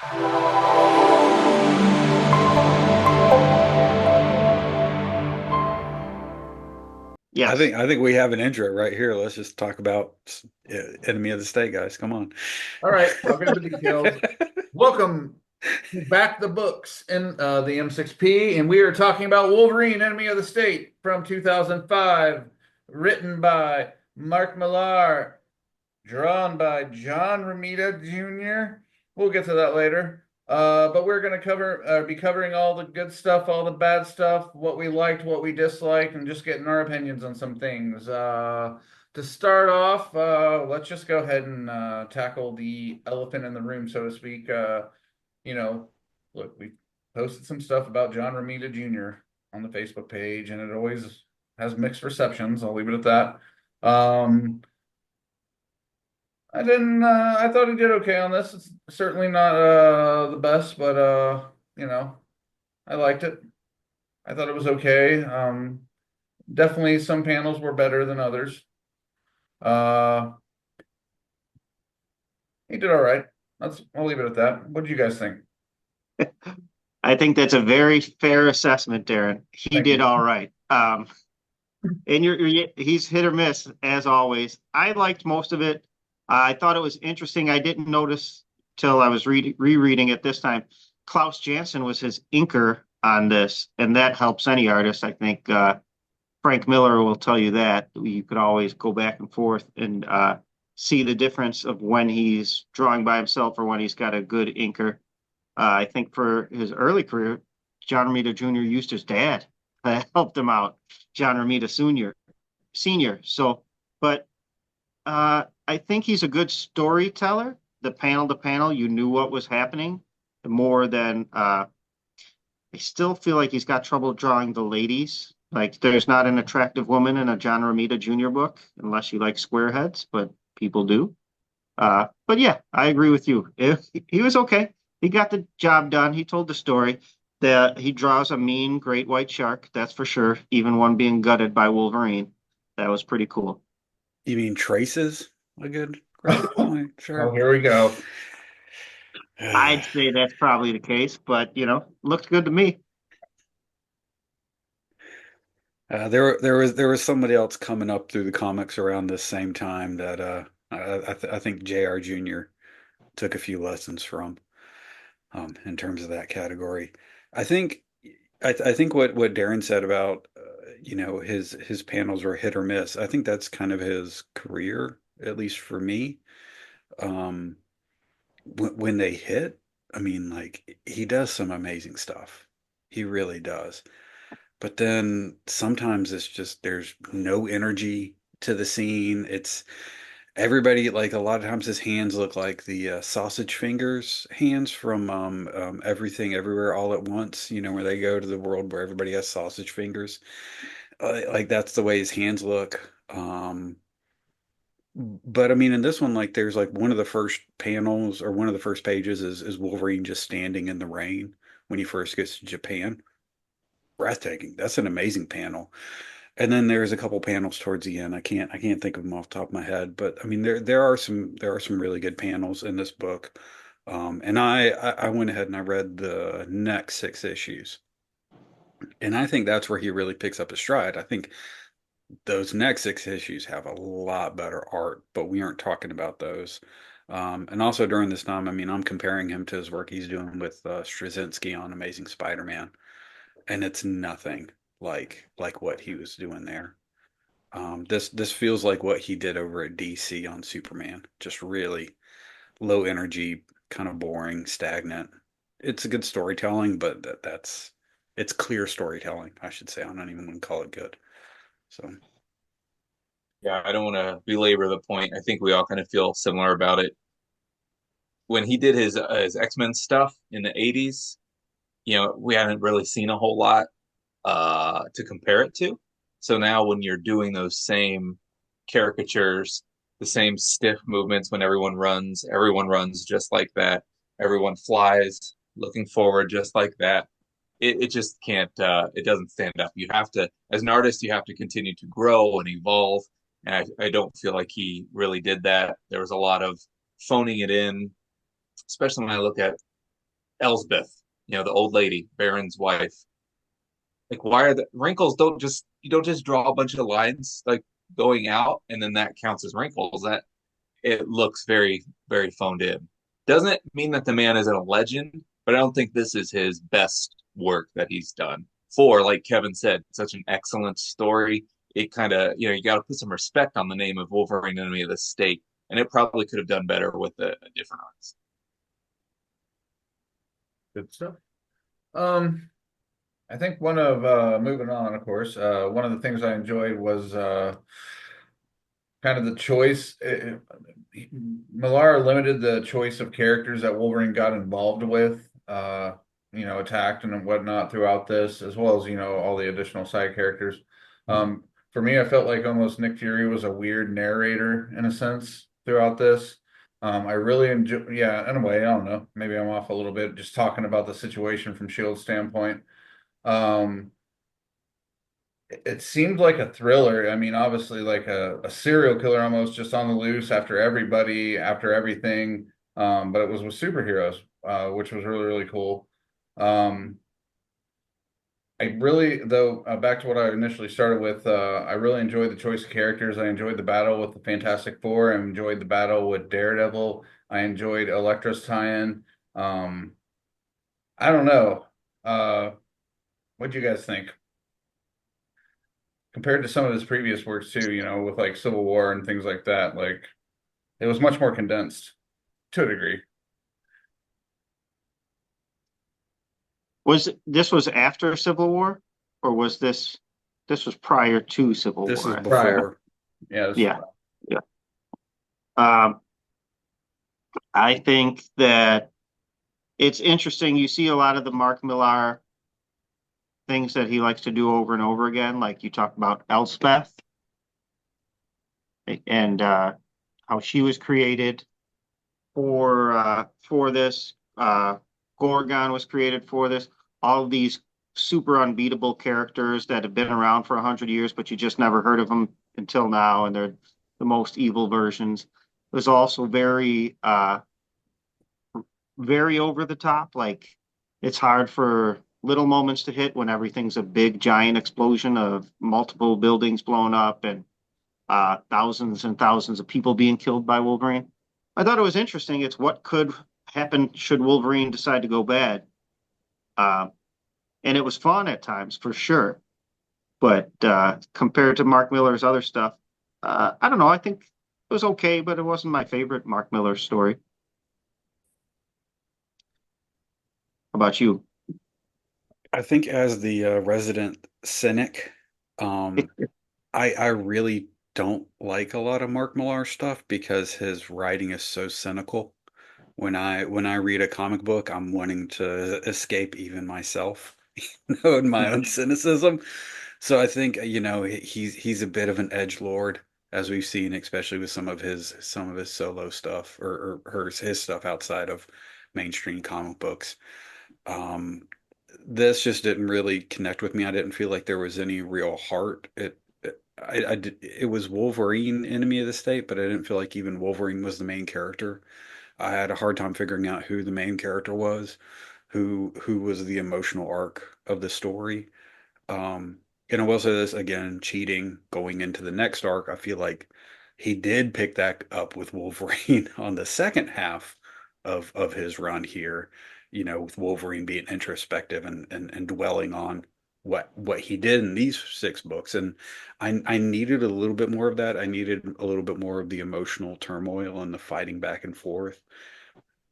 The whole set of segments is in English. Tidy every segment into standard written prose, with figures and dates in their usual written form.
Yes. I think we have an intro right here. Let's just talk about enemy of the state, guys. Come on. All right, welcome to the details. Welcome to Back the Books in the M6P, and we are talking about Wolverine, Enemy of the State from 2005, written by Mark Millar, drawn by John Romita Jr. We'll get to that later. But we're going to be covering all the good stuff, all the bad stuff, what we liked, what we disliked, and just getting our opinions on some things. To start off, let's just go ahead and tackle the elephant in the room, so to speak. You know, look, we posted some stuff about John Romita Jr. on the Facebook page, and it always has mixed receptions. I'll leave it at that. I thought he did okay on this. It's certainly not the best, but I liked it. I thought it was okay. Definitely some panels were better than others. Uh, he did all right. I'll leave it at that. What did you guys think? I think that's a very fair assessment, Darrin. He Thank did you. all right. And he's hit or miss as always. I liked most of it. I thought it was interesting. I didn't notice till I was rereading it this time. Klaus Janson was his inker on this, and that helps any artist. I think Frank Miller will tell you that. You could always go back and forth and see the difference of when he's drawing by himself or when he's got a good inker. I think for his early career, John Romita Jr. used his dad that helped him out, John Romita Senior. So, but I think he's a good storyteller. The panel to panel, you knew what was happening more than I still feel like he's got trouble drawing the ladies. Like there's not an attractive woman in a John Romita Jr. book unless you like square heads, but people do. But yeah, I agree with you. He was okay. He got the job done. He told the story that he draws a mean great white shark, that's for sure. Even one being gutted by Wolverine. That was pretty cool. You mean traces? A good, great point. Oh, Sure. here we go. I'd say that's probably the case, but looked good to me. There was somebody else coming up through the comics around this same time that I think J.R. Jr. took a few lessons from in terms of that category. I think I think what Darren said about his panels were hit or miss. I think that's kind of his career, at least for me. Um, when they hit, I mean, like he does some amazing stuff. He really does. But then sometimes it's just there's no energy to the scene. It's everybody like a lot of times his hands look like the sausage fingers hands from Everything Everywhere All at Once. You know, where they go to the world where everybody has sausage fingers. Like that's the way his hands look. But I mean, in this one, like there's like one of the first panels or one of the first pages is Wolverine just standing in the rain when he first gets to Japan. Breathtaking. That's an amazing panel. And then there's a couple panels towards the end. I can't think of them off the top of my head, but I mean there are some really good panels in this book. And I went ahead and I read the next six issues. And I think that's where he really picks up his stride. I think those next six issues have a lot better art, but we aren't talking about those. And also during this time, I mean, I'm comparing him to his work he's doing with Straczynski on Amazing Spider-Man, and it's nothing like what he was doing there. This feels like what he did over at DC on Superman, just really low energy, kind of boring, stagnant. It's a good storytelling, but that's it's clear storytelling, I should say. I don't even want to call it good. So Yeah, I don't want to belabor the point. I think we all kind of feel similar about it. When he did his X-Men stuff in the 80s, we hadn't really seen a whole lot to compare it to. So now when you're doing those same caricatures, the same stiff movements when everyone runs just like that. Everyone flies looking forward just like that. It just can't it doesn't stand up. You have to, as an artist, you have to continue to grow and evolve. And I don't feel like he really did that. There was a lot of phoning it in, especially when I look at Elsbeth, the old lady, Baron's wife. Like, why are the wrinkles? You don't just draw a bunch of lines like going out, and then that counts as wrinkles. That it looks very, very phoned in. Doesn't mean that the man isn't a legend, but I don't think this is his best work that he's done. For, like Kevin said, such an excellent story. It kind of, you got to put some respect on the name of Wolverine, Enemy of the State, and it probably could have done better with a different artist. Good stuff. I think moving on, of course, one of the things I enjoyed was kind of the choice. Millar limited the choice of characters that Wolverine got involved with, attacked and whatnot throughout this, as well as, all the additional side characters. For me, I felt like almost Nick Fury was a weird narrator in a sense throughout this. I really enjoy, yeah, in a way, I don't know, maybe I'm off a little bit just talking about the situation from Shield's standpoint. Um, it seemed like a thriller. I mean, obviously, like a serial killer almost just on the loose after everybody, after everything. But it was with superheroes, which was really, really cool. Um, I really, though, back to what I initially started with, I really enjoyed the choice of characters. I enjoyed the battle with the Fantastic Four. I enjoyed the battle with Daredevil. I enjoyed Elektra's tie-in. Um, I don't know. What do you guys think? Compared to some of his previous works too, with like Civil War and things like that, like it was much more condensed to a degree. This was after Civil War, or was this was prior to Civil This is War? Prior. before. Yeah, Yeah, yeah. Um, I think that it's interesting. You see a lot of the Mark Millar things that he likes to do over and over again, like you talked about Elspeth and how she was created for this. Gorgon was created for this. All of these super unbeatable characters that have been around for 100 years, but you just never heard of them until now, and they're the most evil versions. It was also very over the top. Like it's hard for little moments to hit when everything's a big giant explosion of multiple buildings blown up and thousands and thousands of people being killed by Wolverine. I thought it was interesting. It's what could happen should Wolverine decide to go bad. Uh, and it was fun at times for sure. But compared to Mark Millar's other stuff, I don't know. I think it was okay, but it wasn't my favorite Mark Millar story. How about you? I think as the resident cynic, um, I really don't like a lot of Mark Millar stuff because his writing is so cynical. When I read a comic book, I'm wanting to escape even myself, in my own cynicism. So I think, he's a bit of an edgelord, as we've seen, especially with some of his solo stuff or his stuff outside of mainstream comic books. Um, this just didn't really connect with me. I didn't feel like there was any real heart. It was Wolverine, Enemy of the State, but I didn't feel like even Wolverine was the main character. I had a hard time figuring out who the main character was, who was the emotional arc of the story. And I will say this again, cheating going into the next arc, I feel like he did pick that up with Wolverine on the second half of his run here, with Wolverine being introspective and dwelling on what he did in these 6 books. And I needed a little bit more of that. I needed a little bit more of the emotional turmoil and the fighting back and forth.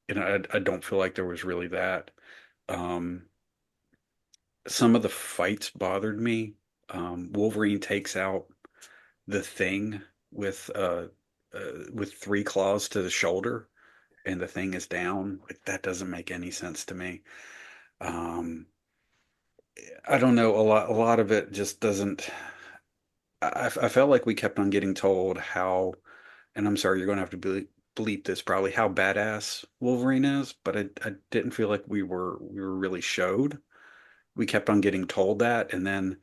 And I don't feel like there was really that. Um, some of the fights bothered me. Wolverine takes out the Thing with uh, with 3 claws to the shoulder, and the Thing is down. Like, that doesn't make any sense to me. Um, I don't know. A lot of it just doesn't. I felt like we kept on getting told how, and I'm sorry, you're going to have to bleep this probably, how badass Wolverine is, but I didn't feel like we were really showed. We kept on getting told that, and then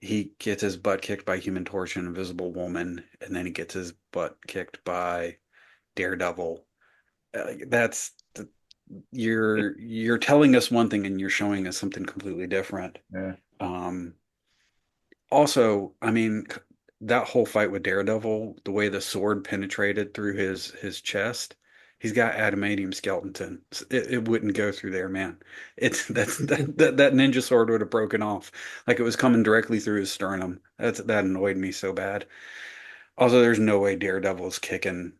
he gets his butt kicked by Human Torch and Invisible Woman, and then he gets his butt kicked by Daredevil. That's you're telling us one thing and you're showing us something completely different. Yeah. Um, Also, I mean, that whole fight with Daredevil, the way the sword penetrated through his chest, he's got adamantium skeleton. It wouldn't go through there, man. That ninja sword would have broken off like it was coming directly through his sternum. That annoyed me so bad. Also, there's no way Daredevil is kicking,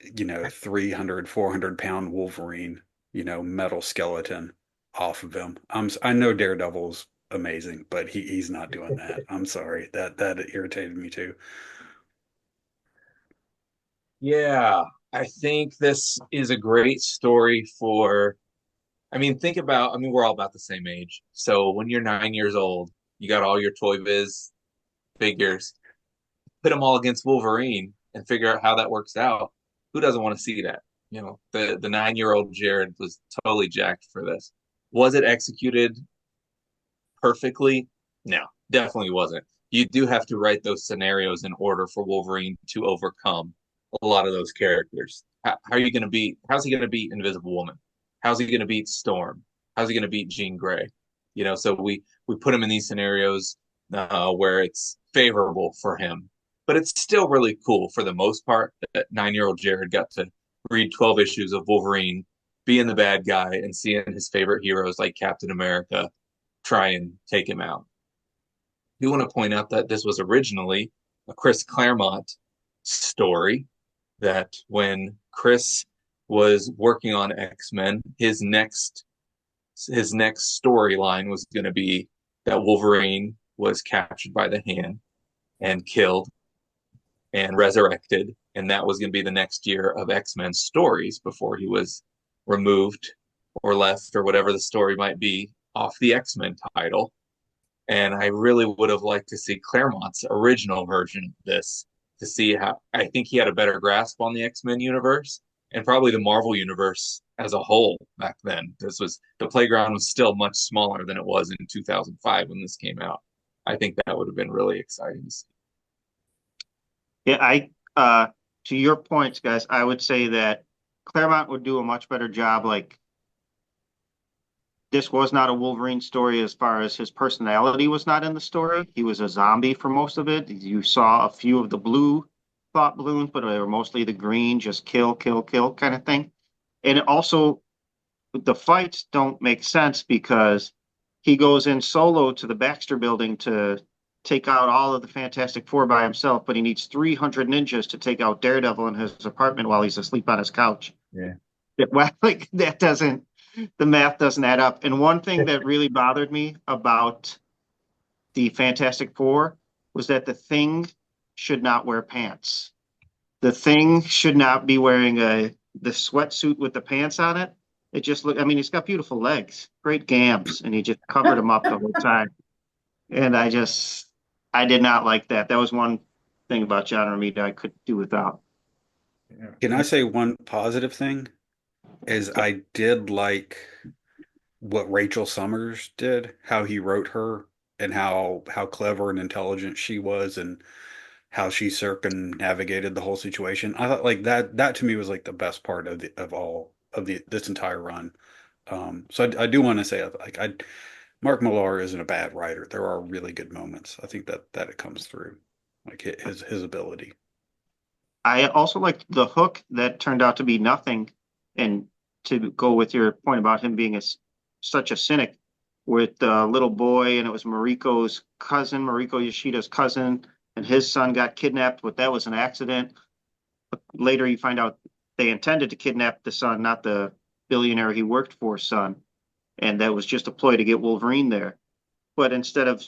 300, 400 pound Wolverine, metal skeleton off of him. I know Daredevil's amazing, but he's not doing that. I'm sorry. That irritated me too. Yeah, I think this is a great story for, I mean, think about, I mean, we're all about the same age. So when you're 9 years old, you got all your Toy Biz figures, put them all against Wolverine and figure out how that works out. Who doesn't want to see that? The 9 year old Jared was totally jacked for this. Was it executed perfectly? No, definitely wasn't. You do have to write those scenarios in order for Wolverine to overcome a lot of those characters. How are you going to beat? How's he going to beat Invisible Woman? How's he going to beat Storm? How's he going to beat Jean Grey? So we put him in these scenarios where it's favorable for him, but it's still really cool for the most part that 9 year old Jared got to read 12 issues of Wolverine being the bad guy and seeing his favorite heroes like Captain America try and take him out. I do want to point out that this was originally a Chris Claremont story, that when Chris was working on X-Men, his next storyline was going to be that Wolverine was captured by the Hand and killed and resurrected, and that was going to be the next year of X-Men stories before he was removed or left or whatever the story might be off the X-Men title. And I really would have liked to see Claremont's original version of this to see how I think he had a better grasp on the X-Men universe and probably the Marvel universe as a whole back then. The playground was still much smaller than it was in 2005 when this came out. I think that would have been really exciting to see. Yeah, to your points, guys, I would say that Claremont would do a much better job. Like, this was not a Wolverine story as far as his personality was not in the story. He was a zombie for most of it. You saw a few of the blue thought balloons, but they were mostly the green, just kill, kill, kill kind of thing. And it also, the fights don't make sense because he goes in solo to the Baxter building to take out all of the Fantastic Four by himself, but he needs 300 ninjas to take out Daredevil in his apartment while he's asleep on his couch. Yeah. Well, like that doesn't, the math doesn't add up. And one thing that really bothered me about the Fantastic Four was that the Thing should not wear pants. The Thing should not be wearing the sweatsuit with the pants on it. It just look. I mean, he's got beautiful legs, great gams, and he just covered them up the whole time. And I did not like that. That was one thing about John Romita I could do without. Yeah. Can I say one positive thing? Is I did like what Rachel Summers did, how he wrote her and how clever and intelligent she was and how she circumnavigated the whole situation. I thought like that to me was like the best part of all of this entire run. So I do want to say like Mark Millar isn't a bad writer. There are really good moments. I think that it comes through, like his ability. I also liked the hook that turned out to be nothing. And to go with your point about him being such a cynic with the little boy, and it was Mariko's cousin, Mariko Yoshida's cousin, and his son got kidnapped, but that was an accident. But later you find out they intended to kidnap the son, not the billionaire he worked for son. And that was just a ploy to get Wolverine there. But instead of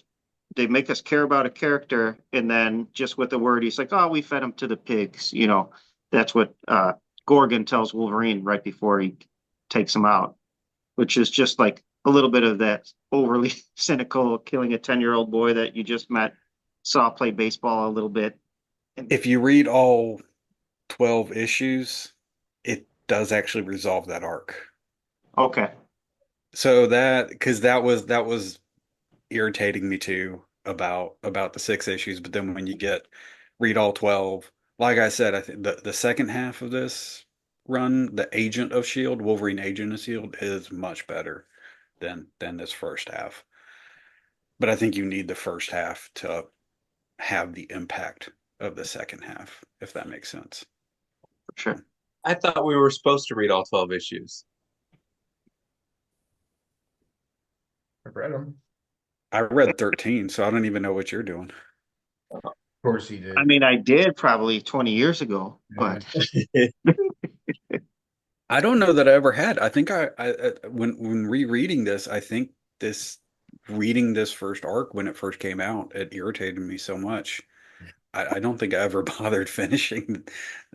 they make us care about a character, and then just with the word, he's like, "Oh, we fed him to the pigs." That's what Gorgon tells Wolverine right before he takes him out, which is just like a little bit of that overly cynical killing a 10-year-old boy that you just met, saw play baseball a little bit. If you read all 12 issues, it does actually resolve that arc. Okay. So because that was irritating me too about the 6 issues, but then when you read all 12, like I said, I think the second half of this run, the Agent of Shield, Wolverine Agent of Shield, is much better than this first half. But I think you need the first half to have the impact of the second half, if that makes sense. For sure. I thought we were supposed to read all 12 issues. I've read them. I read 13, so I don't even know what you're doing. Of course he did. I mean, I did probably 20 years ago, but I don't know that I ever had. I think when rereading this, I think this reading this first arc when it first came out, it irritated me so much. I don't think I ever bothered finishing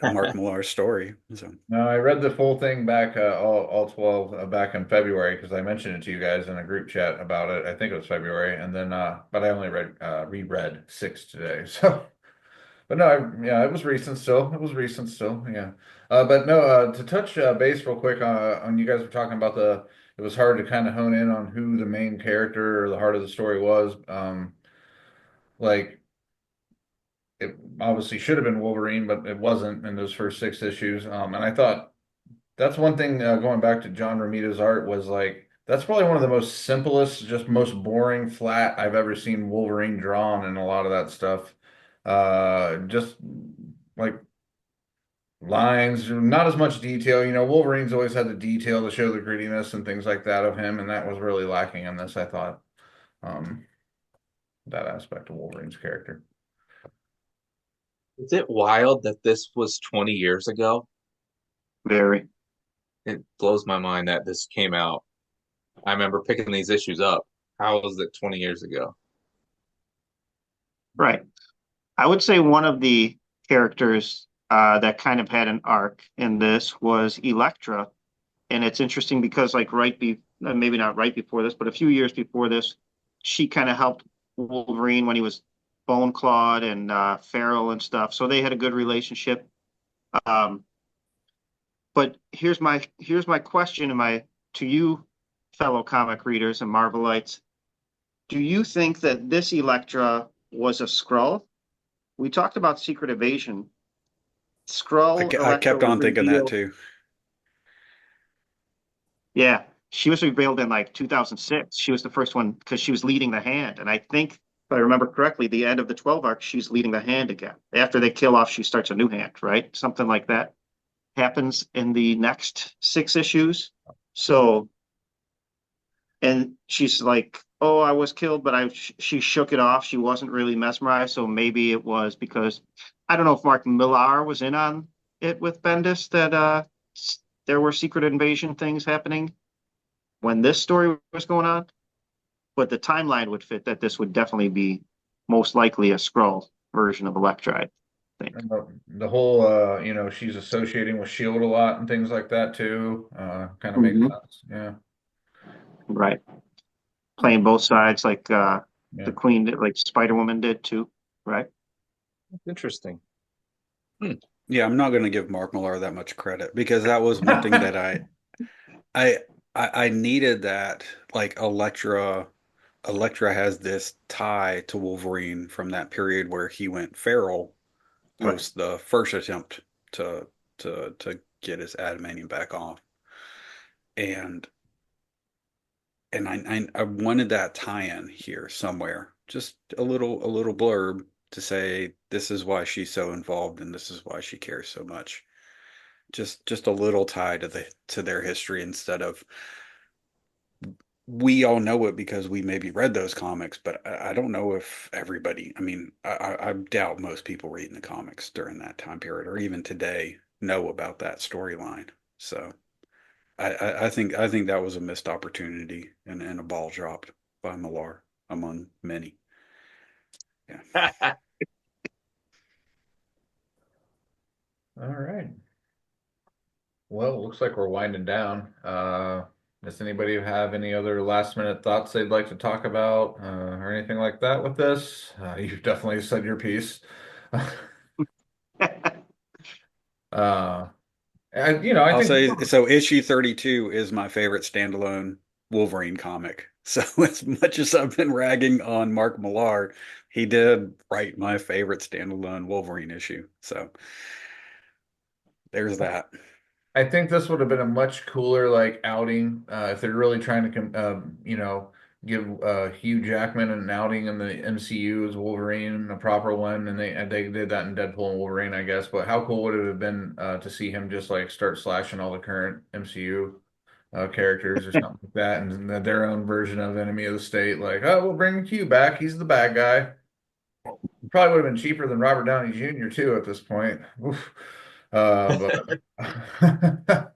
Mark Millar's story. So No, I read the full thing back, all 12 back in February because I mentioned it to you guys in a group chat about it. I think it was February, and then but I only reread 6 today. So, but no, yeah, it was recent still. It was recent still. Yeah, but no, to touch base real quick on you guys were talking about it was hard to kind of hone in on who the main character or the heart of the story was. Like it obviously should have been Wolverine, but it wasn't in those first 6 issues. And I thought that's one thing going back to John Romita's art was like that's probably one of the most simplest, just most boring, flat I've ever seen Wolverine drawn and a lot of that stuff. Just like lines, not as much detail. You know, Wolverine's always had the detail to show the grittiness and things like that of him, and that was really lacking in this, I thought. Um, that aspect of Wolverine's character. Is it wild that this was 20 years ago? very. It blows my mind that this came out. I remember picking these issues up. How was it 20 years ago? Right. I would say one of the characters that kind of had an arc in this was Elektra. And it's interesting because, like, maybe not right before this, but a few years before this, she kind of helped Wolverine when he was bone clawed and feral and stuff. So they had a good relationship. Um, but here's my question to you, fellow comic readers and Marvelites. Do you think that this Elektra was a Skrull? We talked about Secret Invasion. Skrull I Elektra kept was on thinking that revealed. too. Yeah, she was revealed in like 2006. She was the first one because she was leading the Hand, and I think, if I remember correctly, the end of the 12 arc, she's leading the Hand again. After they kill off, she starts a new Hand, right? Something like that happens in the next 6 issues. So, and she's like, "Oh, I was killed, but she shook it off. She wasn't really mesmerized. So maybe it was because I don't know if Mark Millar was in on it with Bendis that there were Secret Invasion things happening when this story was going on, but the timeline would fit that this would definitely be most likely a Skrull version of Elektra, I think. And the whole, you know, she's associating with Shield a lot and things like that too. Kind of makes Mhm. sense. Yeah, Right. Playing both sides like yeah. the Queen did, like Spider-Woman did too, right? That's interesting. Yeah, I'm not going to give Mark Millar that much credit because that was one thing that I I needed that like Elektra has this tie to Wolverine from that period where he went feral Right. post the first attempt to to get his adamantium back off. And I wanted that tie-in here somewhere. Just a little blurb to say this is why she's so involved and this is why she cares so much. Just a little tie to their history instead of we all know it because we maybe read those comics, but I don't know if everybody, I mean, I doubt most people reading the comics during that time period or even today know about that storyline. So I think that was a missed opportunity and a ball dropped by Millar among many. Yeah. All right. Well, it looks like we're winding down. Does anybody have any other last minute thoughts they'd like to talk about, or anything like that with this? You've definitely said your piece. Uh, and you know, I I'll think say so issue 32 is my favorite standalone Wolverine comic. So as much as I've been ragging on Mark Millar, he did write my favorite standalone Wolverine issue. So there's that. I think this would have been a much cooler like outing if they're really trying to give Hugh Jackman an outing in the MCU as Wolverine, a proper one, and they did that in Deadpool and Wolverine, I guess. But how cool would it have been to see him just like start slashing all the current MCU characters or something like that, and their own version of Enemy of the State, like, oh, we'll bring Q back. He's the bad guy. Probably would have been cheaper than Robert Downey Jr. too at this point. Oof. But I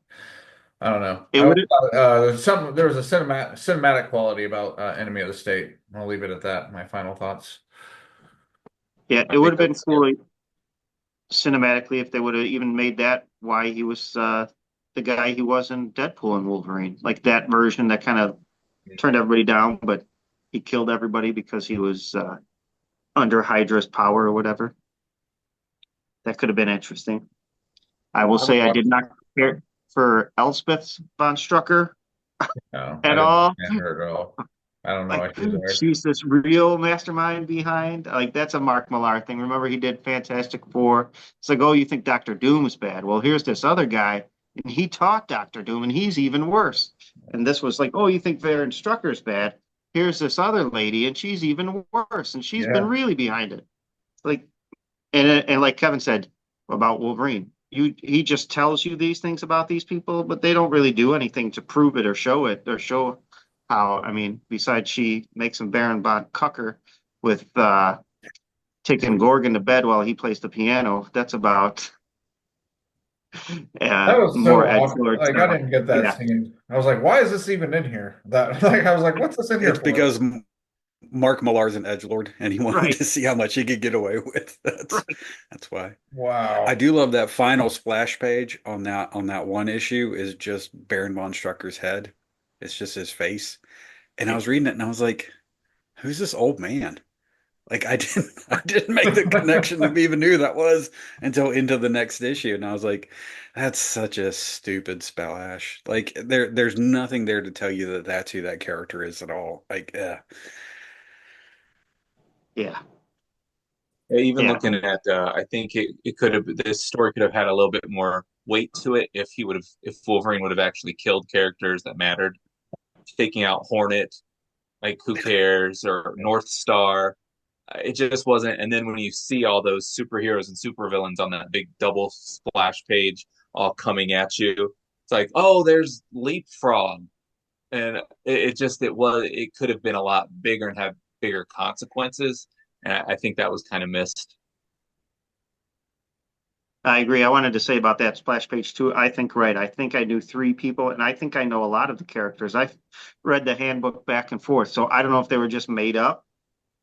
don't know. It would There was a cinematic quality about Enemy of the State. I'll leave it at that. My final thoughts. Yeah, I it would think have been that's cool cinematically if they would have even made that why he was the guy he was in Deadpool and Wolverine, like that version that kind of turned everybody down, but he killed everybody because he was under Hydra's power or whatever. That could have been interesting. I will I would say I watch. did not care for Elspeth von Strucker No, I at didn't all. understand her at all. I don't know why Like she's there. she's this real mastermind behind. Like that's a Mark Millar thing. Remember he did Fantastic Four. It's like, oh, you think Doctor Doom is bad? Well, here's this other guy, and he taught Doctor Doom, and he's even worse. And this was like, oh, you think Baron Strucker's bad? Here's this other lady, and she's even worse, and she's been Yeah, really behind it. Like, and like Kevin said about Wolverine, he just tells you these things about these people, but they don't really do anything to prove it or show how. I mean, besides she makes him Baron von Cucker with taking Gorgon to bed while he plays the piano. That's about that was so more awkward. edgelord Like I stuff. didn't get that Yeah, scene. I was like, why is this even in here? That like I was like, what's this in here It's for? because Mark Millar's an edgelord, and he wanted right, to see how much he could get away with. right. That's why. I Wow. do love that final splash page on that one issue is just Baron von Strucker's head. It's just his face. And I Yeah. was reading it and I was like, who's this old man? Like I didn't make the connection to even knew who that was until into the next issue. And I was like, that's such a stupid splash. Like there's nothing there to tell you that that's who that character is at all. Like Yeah, Even yeah. looking at, I think it could have this story could have had a little bit more weight to it if Wolverine would have actually killed characters that mattered. Taking out Hornet, like who cares, or North Star. It just wasn't. And then when you see all those superheroes and supervillains on that big double splash page all coming at you, it's like, oh, there's Leapfrog, and it could have been a lot bigger and have bigger consequences. And I think that was kind of missed. I agree. I wanted to say about that splash page too. I think right. I think I knew three people, and I think I know a lot of the characters. I've read the handbook back and forth, so I don't know if they were just made up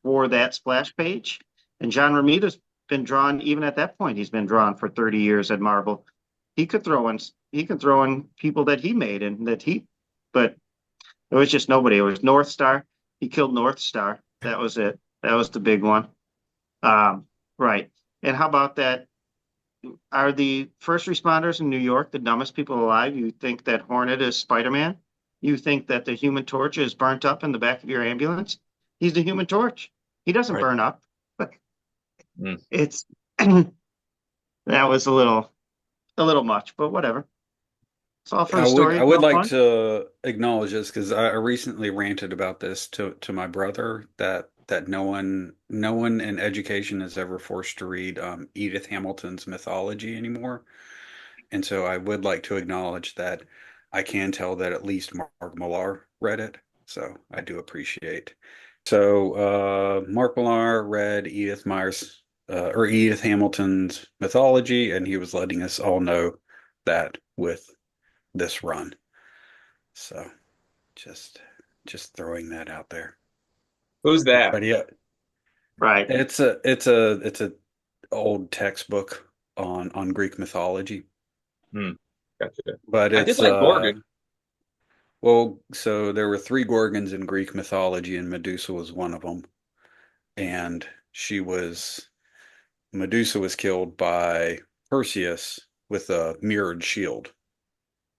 for that splash page. And John Romita's been drawn even at that point. He's been drawn for 30 years at Marvel. He can throw in people that he made and that he, but it was just nobody. It was North Star. He killed North Star. That was it. That was the big one. Right. And how about that? Are the first responders in New York the dumbest people alive? You think that Hornet is Spider-Man? You think that the Human Torch is burnt up in the back of your ambulance? He's the Human Torch. He doesn't Right. burn up. But Mm. it's that was a little much, but whatever. It's all for the story. I It's would all like fun. to acknowledge this because I recently ranted about this to my brother that no one in education is ever forced to read Edith Hamilton's mythology anymore. And so I would like to acknowledge that I can tell that at least Mark Millar read it. So I do appreciate. So Mark Millar read Edith Hamilton's mythology, and he was letting us all know that with this run. So just just throwing that out there. Who's that? But yeah, Right. it's a old textbook on Greek mythology. Hmm. Gotcha. But I did it's like Gorgon. well, so there were three Gorgons in Greek mythology, and Medusa was one of them. And Medusa was killed by Perseus with a mirrored shield.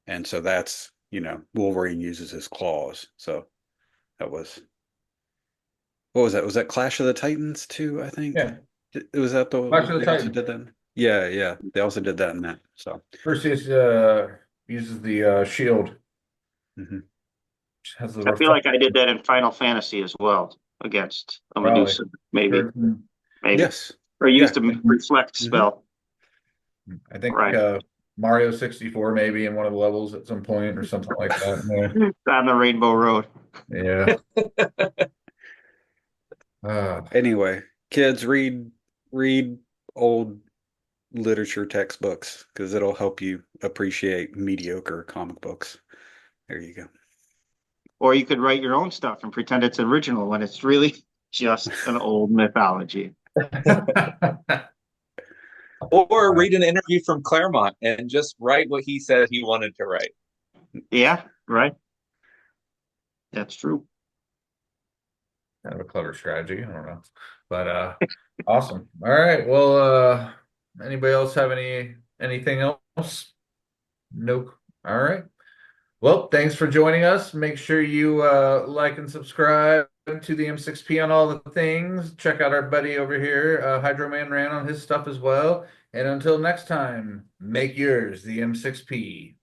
And so that's, Wolverine uses his claws. So that was what was that? Was that Clash of the Titans too, I think? Yeah. Was that Clash of the they also Titans. did that? Yeah, yeah. They also did that in that. So Perseus uses the shield. Mhm. Has the I feel like I did that in Final Fantasy as well against a Probably. Medusa, maybe, Certain- maybe, Yes. or Yeah. used a reflect Mhm. spell. I think Right. Mario 64 maybe in one of the levels at some point or something like that. On the Rainbow Road. Yeah. Anyway, kids, read old literature textbooks because it'll help you appreciate mediocre comic books. There you go. Or you could write your own stuff and pretend it's original when it's really just an old mythology. Or read an interview from Claremont and just write what he said he wanted to write. Yeah, right. That's true. Kind of a clever strategy. I don't know. But awesome. All right. Well, anybody else have anything else? Nope. All right. Well, thanks for joining us. Make sure you like and subscribe to the M6P on all the things. Check out our buddy over here, Hydro Man ran on his stuff as well. And until next time, make yours the M6P.